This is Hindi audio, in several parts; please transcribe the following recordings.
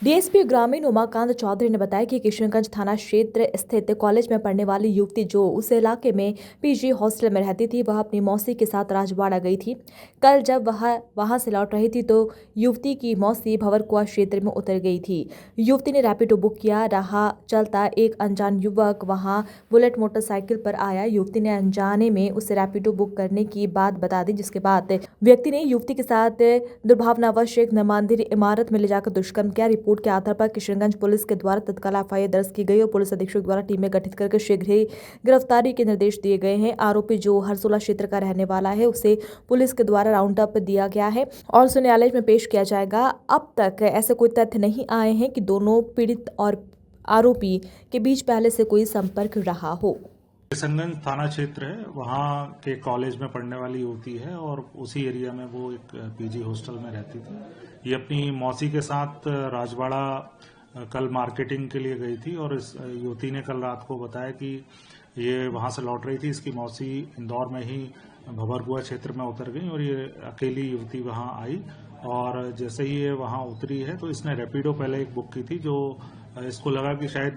डीएसपी ग्रामीण उमाकांत चौधरी ने बताया कि किशनगंज थाना क्षेत्र स्थित कॉलेज में पढ़ने वाली युवती जो उस इलाके में पीजी हॉस्टल में रहती थी, वह अपनी मौसी के साथ राजवाड़ा गई थी। कल जब वह वहां से लौट रही थी तो युवती की मौसी भंवरकुआ क्षेत्र में उतर गई थी। युवती ने रैपिडो बुक किया। राह चलता एक अनजान युवक वहां बुलेट मोटरसाइकिल पर आया। युवती ने अनजाने में उसे रैपिडो बुक करने की बात बता दी, जिसके बाद व्यक्ति ने युवती के साथ दुर्भावनावश एक निर्माणाधीन इमारत में ले जाकर दुष्कर्म किया। रिपोर्ट के आधार पर किशनगंज पुलिस के द्वारा तत्काल एफआईआर दर्ज की गई और पुलिस अधीक्षक द्वारा टीमें गठित करके शीघ्र ही गिरफ्तारी के निर्देश दिए गए हैं। आरोपी जो हरसोला क्षेत्र का रहने वाला है, उसे पुलिस के द्वारा राउंड अप दिया गया है और उसे न्यायालय में पेश किया जाएगा। अब तक ऐसे कोई तथ्य नहीं आए हैं कि दोनों पीड़ित और आरोपी के बीच पहले से कोई संपर्क रहा हो। किशनगंज थाना क्षेत्र है, वहाँ के कॉलेज में पढ़ने वाली युवती है और उसी एरिया में वो एक पीजी हॉस्टल में रहती थी। ये अपनी मौसी के साथ राजवाड़ा कल मार्केटिंग के लिए गई थी और इस युवती ने कल रात को बताया कि ये वहाँ से लौट रही थी। इसकी मौसी इंदौर में ही भंवरकुआ क्षेत्र में उतर गई और ये अकेली युवती वहाँ आई और जैसे ही ये वहाँ उतरी है तो इसने रैपिडो पहले एक बुक की थी। जो इसको लगा कि शायद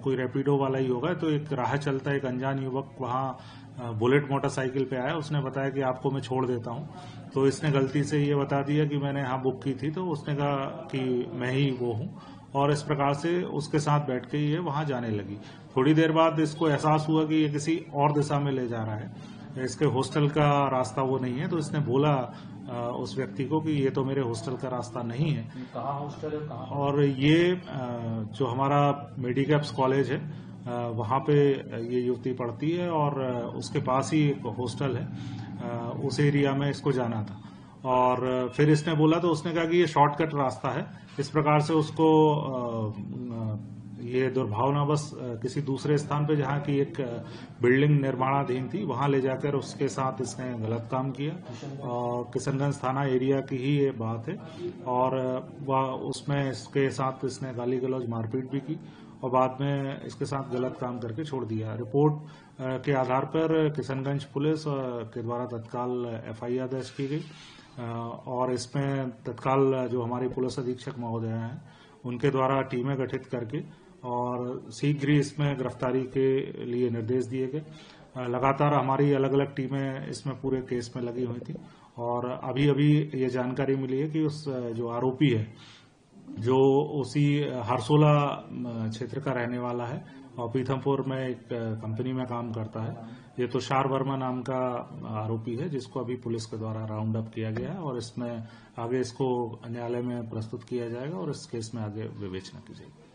कोई रैपिडो वाला ही होगा, तो एक राह चलता एक अनजान युवक वहाँ बुलेट मोटरसाइकिल पे आया। उसने बताया कि आपको मैं छोड़ देता हूँ, तो इसने गलती से ये बता दिया कि मैंने यहाँ बुक की थी। तो उसने कहा कि मैं ही वो हूँ और इस प्रकार से उसके साथ बैठ के ये वहाँ जाने लगी। थोड़ी देर बाद इसको एहसास हुआ कि ये किसी और दिशा में ले जा रहा है, इसके हॉस्टल का रास्ता वो नहीं है। तो इसने बोला उस व्यक्ति को कि ये तो मेरे हॉस्टल का रास्ता नहीं है। कहाँ हॉस्टल है, कहाँ? और ये जो हमारा मेडिकैप्स कॉलेज है वहाँ पे ये युवती पढ़ती है और उसके पास ही एक हॉस्टल है, उस एरिया में इसको जाना था। और फिर इसने बोला तो उसने कहा कि ये शॉर्टकट रास्ता है। इस प्रकार से उसको ये दुर्भावनावश किसी दूसरे स्थान पे जहाँ की एक बिल्डिंग निर्माणाधीन थी वहां ले जाकर उसके साथ इसने गलत काम किया। और किशनगंज थाना एरिया की ही ये बात है और वह उसमें इसके साथ इसने गाली गलौज मारपीट भी की और बाद में इसके साथ गलत काम करके छोड़ दिया। रिपोर्ट के आधार पर किशनगंज पुलिस के द्वारा तत्काल एफआईआर दर्ज की गई और इसमें तत्काल जो हमारे पुलिस अधीक्षक महोदय हैं उनके द्वारा टीमें गठित करके और शीघ्र ही इसमें गिरफ्तारी के लिए निर्देश दिए गए। लगातार हमारी अलग अलग टीमें इसमें पूरे केस में लगी हुई थी और अभी अभी ये जानकारी मिली है कि उस जो आरोपी है जो उसी हरसोला क्षेत्र का रहने वाला है और पीथमपुर में एक कंपनी में काम करता है। ये तुषार वर्मा नाम का आरोपी है जिसको अभी पुलिस के द्वारा राउंड अप किया गया है और इसमें आगे इसको न्यायालय में प्रस्तुत किया जाएगा और इस केस में आगे विवेचना की जाएगी।